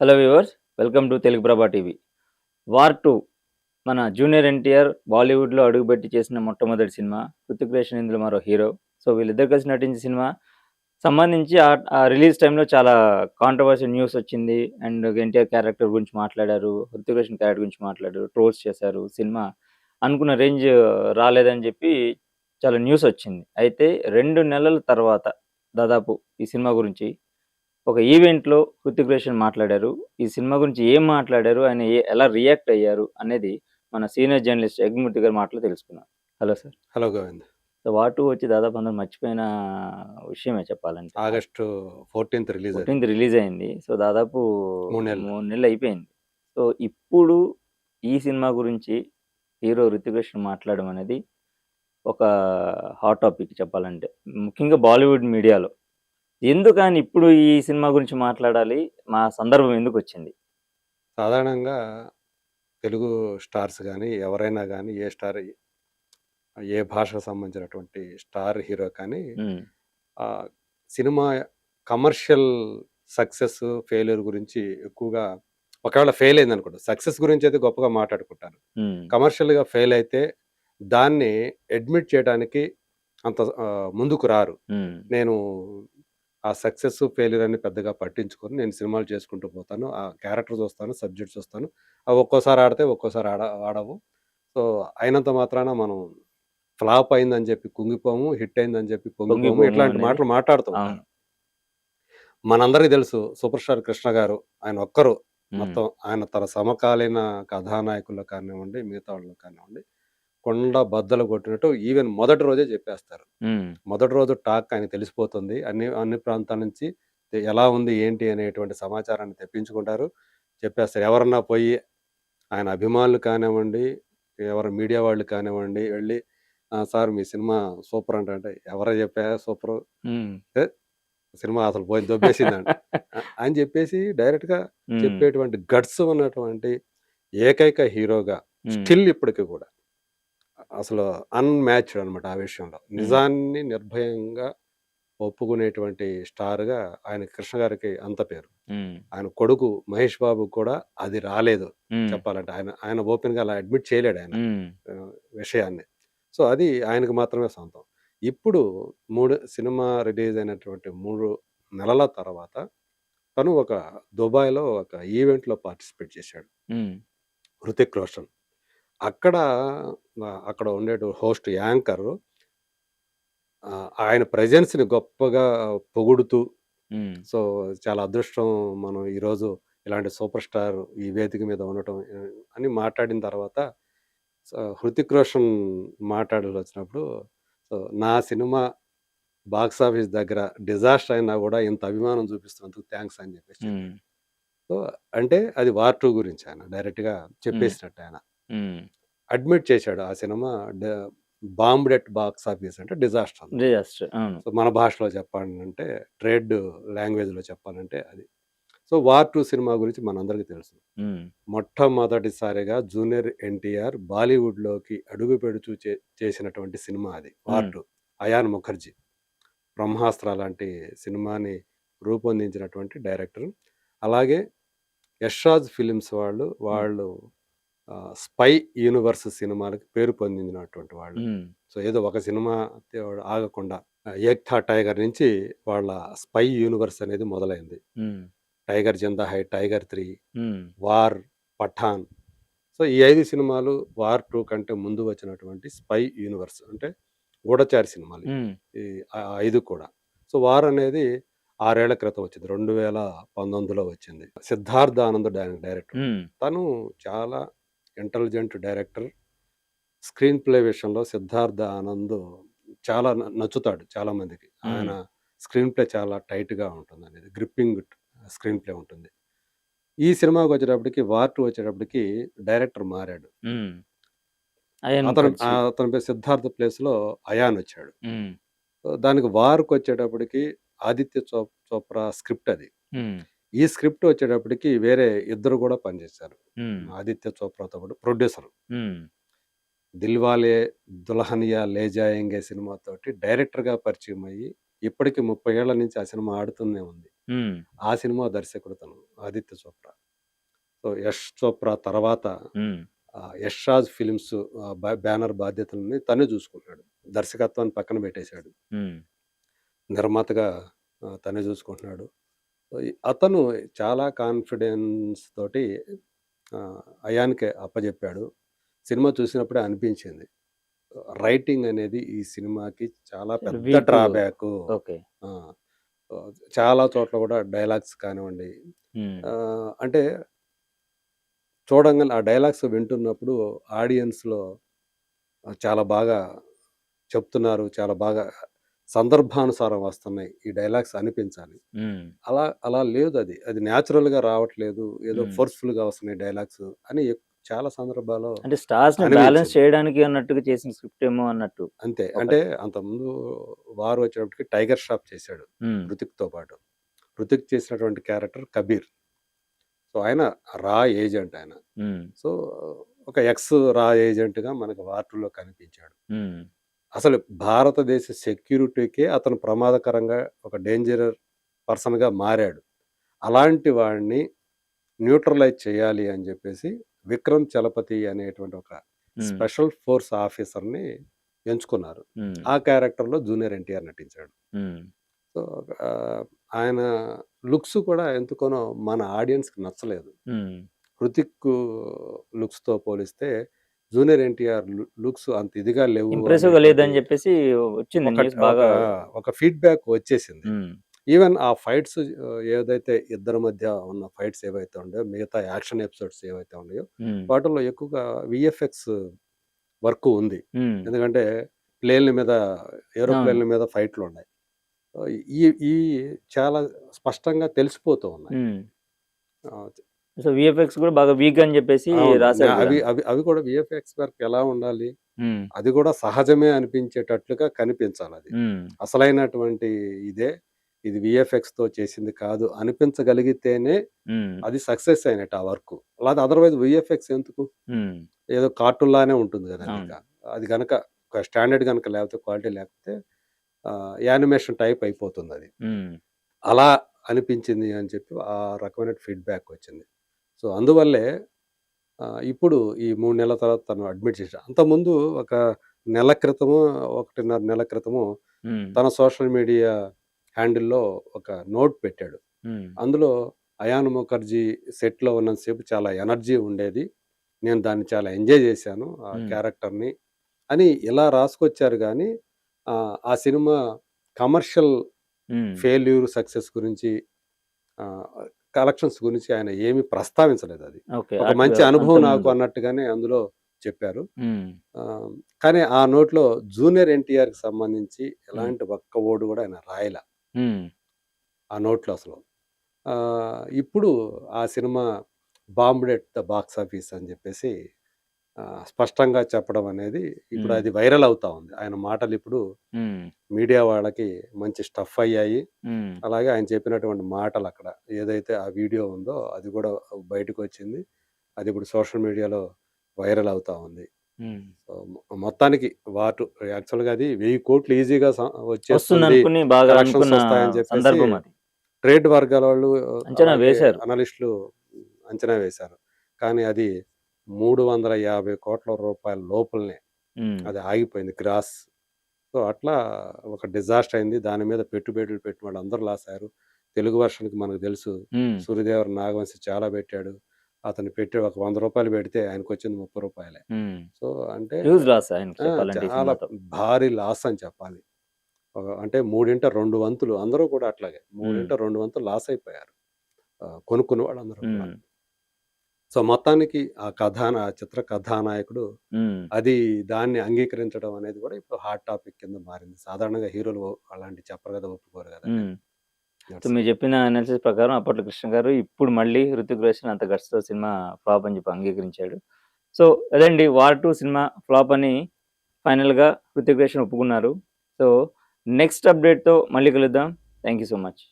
Hello viewers, welcome to Telugu ప్రభా TV. 'War 2' మన junior NTR బాలీవుడ్‌లో అడుగుపెట్టి చేసిన మొట్టమొదటి సినిమా. 'హృతిక్ రోషన్' ఇందులో మరో హీరో. సో, వీళ్ళిద్దరు కలిసి నటించిన సినిమా సంబంధించి ఆ రిలీజ్ టైమ్‌లో చాలా కాంట్రోవర్షియల్ న్యూస్ వచ్చింది. అండ్ ఎన్టీఆర్ క్యారెక్టర్ గురించి మాట్లాడారు. 'హృతిక్ రోషన్' క్యారెక్టర్ గురించి మాట్లాడారు. ట్రోల్స్ చేశారు. సినిమా అనుకున్న రేంజ్ రాలేదని చెప్పి చాలా న్యూస్ వచ్చింది. అయితే 2 నెలల తర్వాత దాదాపు ఈ సినిమా గురించి ఒక ఈవెంట్‌లో 'హృతిక్ రోషన్' మాట్లాడారు. ఈ సినిమా గురించి ఏం మాట్లాడారు? ఆయన ఎలా రియాక్ట్ అయ్యారు? అనేది మన సీనియర్ జర్నలిస్ట్ యజ్ఞమూర్తి గారి మాటలో తెలుసుకుందాం. Hello sir. Hello Govind. So, 'war 2' వచ్చి దాదాపు అందరూ మర్చిపోయిన విషయమే చెప్పాలంటే. ఆగస్టు 14థ్ రిలీజ్ అది. 14థ్ రిలీజ్ అయింది. సో, దాదాపు 3 నెలలు. 3 నెలలు అయిపోయింది. సో, ఇప్పుడు ఈ సినిమా గురించి హీరో 'హృతిక్ రోషన్' మాట్లాడడం అనేది ఒక హాట్ టాపిక్ చెప్పాలంటే. ముఖ్యంగా బాలీవుడ్ మీడియాలో. ఎందుకని ఇప్పుడు ఈ సినిమా గురించి మాట్లాడాలి? మా సందర్భం ఎందుకొచ్చింది? సాధారణంగా తెలుగు స్టార్స్ గానీ, ఎవరైనా గానీ, ఏ భాషకు సంబంధించినటువంటి స్టార్ హీరో కానీ హ్మ్. ఆహ్, సినిమా కమర్షియల్ సక్సెస్, ఫెయిల్యూర్ గురించి ఎక్కువగా ఒకవేళ ఫెయిల్ అయిందనుకోండి. సక్సెస్ గురించయితే గొప్పగా మాట్లాడుకుంటారు. హ్మ్. కమర్షియల్‌గా ఫెయిల్ అయితే దాన్ని అడ్మిట్ చేయడానికి ముందుకు రారు. హ్మ్. నేను ఆ సక్సెస్, ఫెయిల్యూర్ అని పెద్దగా పట్టించుకోను. నేను సినిమాలు చేసుకుంటూ పోతాను. ఆ క్యారెక్టర్ చూస్తాను, సబ్జెక్ట్ చూస్తాను. అవి ఒక్కోసారి ఆడితే, ఒక్కోసారి ఆడవు. సో, అయినంత మాత్రాన మనం ఫ్లాప్ అయిందని చెప్పి కుంగిపోము. హిట్ అయిందని చెప్పి పొంగిపోము. పొంగిపోము ఇట్లాంటి అనేది మాటలు మాట్లాడుతూ అవును. ఉంటారు. మనందరికీ తెలుసు 'సూపర్ స్టార్ కృష్ణ' గారు. ఆయన ఒక్కరు హ్మ్. మొత్తం ఆయన తన సమకాలీన కథానాయకుల్లో కానివ్వండి, మిగతా వాళ్ళు కానివ్వండి, కొండ బద్దలు కొట్టినట్టు ఈవెన్ మొదటి రోజే చెప్పేస్తారు. హ్మ్. మొదటి రోజు టాక్ ఆయనకి తెలిసిపోతుంది. అన్ని అన్ని ప్రాంతాల నుంచి ఎలా ఉంది, ఏంటి అనేటువంటి సమాచారాన్ని తెప్పించుకుంటారు. చెప్పేస్తారు. ఎవరన్నా పోయి ఆయన అభిమానులు కానివ్వండి, ఎవరు మీడియా వాళ్ళు కానివ్వండి, వెళ్లి సార్ మీ సినిమా సూపర్ అంటే, ఎవరా చెప్పారు సూపరు? హ్మ్. ఏ సినిమా అసలు పోయి దొబ్బేసిందంట. అని చెప్పేసి డైరెక్ట్‌గా హ్మ్. చెప్పేటువంటి గట్స్ ఉన్నటువంటి ఏకైక హీరోగా హ్మ్. స్టిల్ ఇప్పటికి కూడా అసలు అన్‌మ్యాచ్డ్ అనమాట ఆ విషయంలో. హ్మ్. నిజాన్ని నిర్భయంగా ఒప్పుకునేటువంటి స్టార్‌గా ఆయన 'కృష్ణ' గారికి అంత పేరు. హ్మ్. ఆయన కొడుకు 'మహేష్ బాబుకి' కూడా అది రాలేదు హ్మ్. చెప్పాలంటే. ఆయన ఆయన ఓపెన్‌గా అలా అడ్మిట్ చేయలేడాయన హ్మ్. విషయాన్ని. సో, అది ఆయనకు మాత్రమే సొంతం. ఇప్పుడు 3 సినిమా రిలీజ్ అయినటువంటి 3 నెలల తర్వాత తను ఒక దుబాయ్‌లో ఒక ఈవెంట్‌లో పార్టిసిపేట్ చేశాడు. హ్మ్. 'హృతిక్ రోషన్.' అక్కడ అక్కడ హోస్ట్ యాంకరు ఆయన ప్రెజెన్స్‌ని గొప్పగా పొగుడుతూ, హ్మ్. సో, చాలా అదృష్టం మనం ఈరోజు ఇలాంటి సూపర్ స్టార్ ఈ వేదిక మీద ఉండటం అని మాట్లాడిన తర్వాత, సో, 'హృతిక్ రోషన్' మాట్లాడాల్సొచ్చినప్పుడు, సో, నా సినిమా బాక్స్ ఆఫీస్ దగ్గర డిజాస్టర్ అయినా గూడా ఇంత అభిమానం చూపిస్తున్నందుకు థాంక్స్ అని జెప్పేసి హ్మ్. చెప్పాడు. సో, అంటే అది 'వార్ 2' గురించి ఆయన డైరెక్ట్‌గా హ్మ్. చెప్పేసినట్టు ఆయన. హ్మ్. అడ్మిట్ చేశాడు. ఆ సినిమా డ బాంబ్డ్ ఎట్ బాక్స్ ఆఫీస్ అంటే డిజాస్టర్ అనమాట. డిజాస్టర్. అవును. సో, మన భాషలో చెప్పాలంటే ట్రేడ్ లాంగ్వేజ్‌లో చెప్పాలంటే అది. సో, 'వార్ 2' సినిమా గురించి మనందరికీ తెలుసు. హ్మ్. మొట్టమొదటిసారిగా జూనియర్ ఎన్టీఆర్ బాలీవుడ్‌లోకి అడుగుపెడుచు చేసినటువంటి సినిమా అది 'వార్ హ్మ్. 2'. అయాన్ ముఖర్జీ 'బ్రహ్మాస్త్ర' లాంటి సినిమాని రూపొందించినటువంటి డైరెక్టర్. అలాగే యష్రాజ్ ఫిలిమ్స్ వాళ్ళు, హ్మ్. వాళ్ళు 'స్పై యూనివర్స్' సినిమాలకి పేరు పొందినటువంటి వాళ్ళు. హ్మ్. సో, ఏదో ఒక సినిమా ఆగకుండా 'ఏక్ థా టైగర్' నుంచి వాళ్ళ 'స్పై యూనివర్స్' అనేది మొదలైంది. హ్మ్. 'టైగర్ జిందా హై', 'టైగర్ 3', హ్మ్. 'వార్', 'పఠాన్'. సో, ఈ 5 సినిమాలు 'వార్ 2' కంటే ముందు వచ్చినటువంటి 'స్పై యూనివర్స్' అంటే గూఢచారి సినిమాలివి. హ్మ్. ఈ 5 కూడా. సో, 'వార్' అనేది 6 ఏళ్ల క్రితం వచ్చింది. 2019లో వచ్చింది. సిద్ధార్థ్ ఆనంద్ డైరెక్టర్. హ్మ్. తను చాలా ఇంటెలిజెంట్ డైరెక్టర్. స్క్రీన్ ప్లే విషయంలో సిద్ధార్థ్ ఆనంద్ చాలా నచ్చుతాడు చాలా మందికి. హ్మ్. ఆయన స్క్రీన్ ప్లే చాలా టైట్‌గా ఉంటుందనేది. గ్రిప్పింగ్ స్క్రీన్ ప్లే ఉంటుంది. ఈ సినిమాకొచ్చేటప్పటికి 'వార్ 2' వచ్చేటప్పటికి డైరెక్టర్ మారాడు. హ్మ్. 'అయాన్ ముఖర్జీ.' అతని పేరు సిద్ధార్థ్ ప్లేస్‌లో అయాన్ వచ్చాడు. హ్మ్. సో, దానికి 'వార్'కొచ్చేటప్పటికి ఆదిత్య చోప్రా స్క్రిప్ట్ అది. హ్మ్. ఈ స్క్రిప్ట్ వచ్చేటప్పటికి వేరే ఇద్దరు గూడా పనిచేశారు. హ్మ్. ఆదిత్య చోప్రాతో పాటు ప్రొడ్యూసర్. హ్మ్. 'దిల్వాలే దుల్హనియా లే జాయేంగే' సినిమాతోటి డైరెక్టర్‌గా పరిచయమయ్యి, ఇప్పటికి 30 ఏళ్ల నుంచి ఆ సినిమా ఆడుతూనే ఉంది. హ్మ్. ఆ సినిమా దర్శకుడు తను 'ఆదిత్య చోప్రా'. సో, 'యష్ చోప్రా' తర్వాత హ్మ్. 'యష్ రాజ్ ఫిల్మ్స్' బ్యానర్ బాధ్యతలని తనే చూసుకుంటున్నాడు. దర్శకత్వాన్ని పక్కన పెట్టేశాడు. హ్మ్. నిర్మాతగా తనే చూసుకుంటున్నాడు. సో, అతను చాలా కాన్ఫిడెన్స్ తోటి అయాన్‌కే అప్పజెప్పాడు. సినిమా చూసినప్పుడే అనిపించింది. రైటింగ్ అనేది ఈ సినిమాకి చాలా పెద్ద వీకు. డ్రాబ్యాకు. ఓకే. ఆ! చాలా చోట్ల కూడా డైలాగ్స్ కానివ్వండి, హ్మ్. అంటే చూడంగానే ఆ డైలాగ్స్ వింటున్నప్పుడు ఆడియన్స్‌లో చాలా బాగా చెప్తున్నారు. చాలా బాగా సందర్భానుసారం వస్తున్నాయి. ఈ డైలాగ్స్ అనిపించాలి. హ్మ్. అలా లేదది. అది న్యాచురల్‌గా రావట్లేదు. ఏదో హ్మ్. ఫోర్స్‌ఫుల్‌గా వస్తున్నాయి డైలాగ్స్ అని చాలా సందర్భాల్లో అంటే స్టార్స్‌ని బ్యాలెన్స్ అనిపించింది. చేయడానికి అన్నట్టుగా చేసిన స్క్రిప్ట్ ఏమో అన్నట్టు. అంతే. అంటే ఒకటి. అంతకుముందు 'వార్' వచ్చేటప్పటికి 'టైగర్ ష్రాఫ్' చేశాడు హ్మ్. 'హృతిక్‌తో' పాటు. 'హృతిక్' చేసినటువంటి క్యారెక్టర్ 'కబీర్'. సో, ఆయన రా ఏజెంట్ ఆయన. హ్మ్. సో, ఒక రా ఏజెంట్‌గా మనకు 'వార్ 2లో కనిపించాడు. హ్మ్. అసలు భారతదేశ సెక్యూరిటీకే అతను ప్రమాదకరంగా ఒక డేంజర్ పర్సన్‌గా మారాడు. అలాంటి వాడిని న్యూట్రలైజ్ చేయాలి అని జెప్పేసి 'విక్రమ్ చలపతి' అనేటువంటి ఒక హ్మ్. స్పెషల్ ఫోర్స్ ఆఫీసర్‌ని ఎంచుకున్నారు. హ్మ్. ఆ క్యారెక్టర్‌లో జూనియర్ ఎన్టీఆర్ నటించాడు. హ్మ్. సో, ఆయన లుక్స్ కూడా ఎందుకనో మన ఆడియన్స్‌కి నచ్చలేదు. హ్మ్. 'హృతిక్' లుక్స్‌తో పోలిస్తే జూనియర్ ఎన్టీఆర్ లుక్స్ అంత ఇదిగా లేవు ఇంప్రెసివ్‌గా అనేటువంటి లేదని జెప్పేసి వచ్చింది ఒకటి న్యూస్ ఒక బాగా. ఒక ఫీడ్‌బ్యాక్ వచ్చేసింది. హ్మ్. ఈవెన్ ఆ ఫైట్స్ ఏదైతే ఇద్దరి మధ్య ఉన్న ఫైట్స్ ఏవైతే ఉన్నాయో, మిగతా యాక్షన్ ఎపిసోడ్స్ ఏవైతే ఉన్నాయో, హ్మ్. వాటిల్లో ఎక్కువగా వీఎఫ్ఎక్స్ వర్క్ ఉంది. హ్మ్. ఎందుకంటే ప్లేన్‌ల మీద అవును. ఏరోప్లేన్‌ల మీద ఫైట్‌లున్నాయి. ఈ ఈ చాలా స్పష్టంగా తెలిసిపోతూ ఉన్నాయి. హ్మ్. ఆహ్, సో, వీఎఫ్ఎక్స్ గూడా బాగా వీక్ అని జెప్పేసి అవును. రాసారు అవి గూడాను. అవి అవి కూడా వీఎఫ్ఎక్స్ వర్క్ ఎలా ఉండాలి? హ్మ్. అది కూడా సహజమే అనిపించేటట్లుగా కనిపించాలది. హ్మ్. అసలైనటువంటి ఇదే, ఇది వీఎఫ్ఎక్స్‌తో చేసింది కాదు అనిపించగలిగితేనే హ్మ్. అది సక్సెస్ అయినట్టు ఆ వర్కు. అలాగే అదర్‌వైజ్ వీఎఫ్ఎక్స్ ఎందుకు? హ్మ్. ఏదో కార్టూన్‌లానే ఉంటుంది గదండీ ఇక. అవును. అది గనక ఒక స్టాండర్డ్ గనక లేకపోతే క్వాలిటీ లేకపోతే యానిమేషన్ టైప్ అయిపోతుందది. హ్మ్. అలా అనిపించింది అని చెప్పి ఆ రకమైన ఫీడ్‌బ్యాక్ వచ్చింది. సో, అందువల్లే ఇప్పుడు ఈ 3 నెలల తర్వాత తను అడ్మిట్ చేశాడు. అంతకుముందు ఒక నెల క్రితమో, 1.5 నెలల క్రితమో హ్మ్. తన సోషల్ మీడియా హ్యాండిల్‌లో ఒక నోట్ పెట్టాడు. హ్మ్. అందులో అయాన్ ముఖర్జీ సెట్‌లో ఉన్నంత సేపు చాలా ఎనర్జీ ఉండేది. నేను దాన్ని చాలా ఎంజాయ్ చేశాను ఆ హ్మ్. క్యారెక్టర్‌ని అని ఇలా రాసుకొచ్చారు గానీ, ఆ సినిమా కమర్షియల్ హ్మ్. ఫెయిల్యూర్, సక్సెస్ గురించి ఆహ్, కలెక్షన్స్ గురించి ఆయన ఏమి ప్రస్తావించలేదది. ఓకే. ఒక మంచి అనుభవం నాకు అంతకుముందు. అన్నట్టుగానే అందులో చెప్పారు. హ్మ్. ఆహ్, కానీ ఆ నోట్‌లో జూనియర్ ఎన్టీఆర్‌కి సంబంధించి హ్మ్. ఎలాంటి ఒక్క వర్డ్ గూడా ఆయన రాయలా హ్మ్. ఆ నోట్‌లో అసలు. ఇప్పుడు ఆ cinema bombed at the box office అని జెప్పేసి స్పష్టంగా చెప్పడం అనేది ఇప్పుడు హ్మ్. అది వైరల్ అవుతా ఉంది. ఆయన మాటలిప్పుడు హ్మ్. మీడియా వాళ్ళకి మంచి స్టఫ్ అయ్యాయి. హ్మ్. అలాగే ఆయన చెప్పినటువంటి మాటలక్కడ ఏదైతే ఆ వీడియో ఉందో అది గూడా బయటకొచ్చింది. అది ఇప్పుడు సోషల్ మీడియాలో వైరల్ అవుతా ఉంది. హ్మ్. సో, మొత్తానికి యాక్చువల్‌గా అది 10,00,00,000 ఈజీగా వచ్చేస్తుంది. వస్తుందనుకుని బాగా కలెక్షన్స్ అనుకున్న వస్తాయని చెప్పేసి సందర్భం అది. ట్రేడ్ వర్గాల వాళ్ళు అంచనా అలాగే వేశారు. అనలిస్టులు అంచనా వేశారు. కానీ అది 350,00,00,000 లోపలనే హ్మ్. అది ఆగిపోయింది గ్రాస్. సో, అట్లా ఒక డిజాస్టర్ అయింది. దాని మీద పెట్టుబడులు పెట్టిన వాళ్ళందరూ లాస్ అయ్యారు. తెలుగు వెర్షన్‌కి మనకు తెలుసు. హ్మ్. 'సూర్యదేవర నాగవంశి' చాలా పెట్టాడు. అతను పెట్టి ఒక రూ. 100 పెడితే ఆయనకొచ్చింది రూ. 30. హ్మ్. సో, అంటే హ్యూజ్ లాస్ ఆయనకి ఆ! చెప్పాలంటే ఈ చాలా సినిమాతో. భారీ లాస్ అని చెప్పాలి. అంటే 2 వంతులు అందరూ కూడా అట్లాగే. హ్మ్. 2 వంతులు లాస్ అయిపోయారు. కొనుక్కున్న వాళ్ళందరూ కూడా. హ్మ్. సో, మొత్తానికి ఆ చిత్ర కథానాయకుడు హ్మ్. దాన్ని అంగీకరించడం అనేది కూడా ఇప్పుడు హాట్ టాపిక్ కింద మారింది. సాధారణంగా హీరోలు అలాంటివి చెప్పరు కదా! ఒప్పుకోరు కదండీ. హ్మ్. సో, దట్స్ మీరు ఇట్. చెప్పిన అనాలిసిస్ ప్రకారం అప్పట్లో కృష్ణ గారు ఇప్పుడు మళ్ళీ 'హృతిక్ రోషన్' అంత గట్స్‌తో సినిమా ఫ్లాప్ అని చెప్పి అంగీకరించాడు. సో, అదండి 'వార్ 2' సినిమా ఫ్లాప్ అని ఫైనల్‌గా 'హృతిక్ రోషన్' ఒప్పుకున్నారు. సో, నెక్స్ట్ అప్‌డేట్‌తో మళ్ళీ కలుద్దాం. Thank you so much.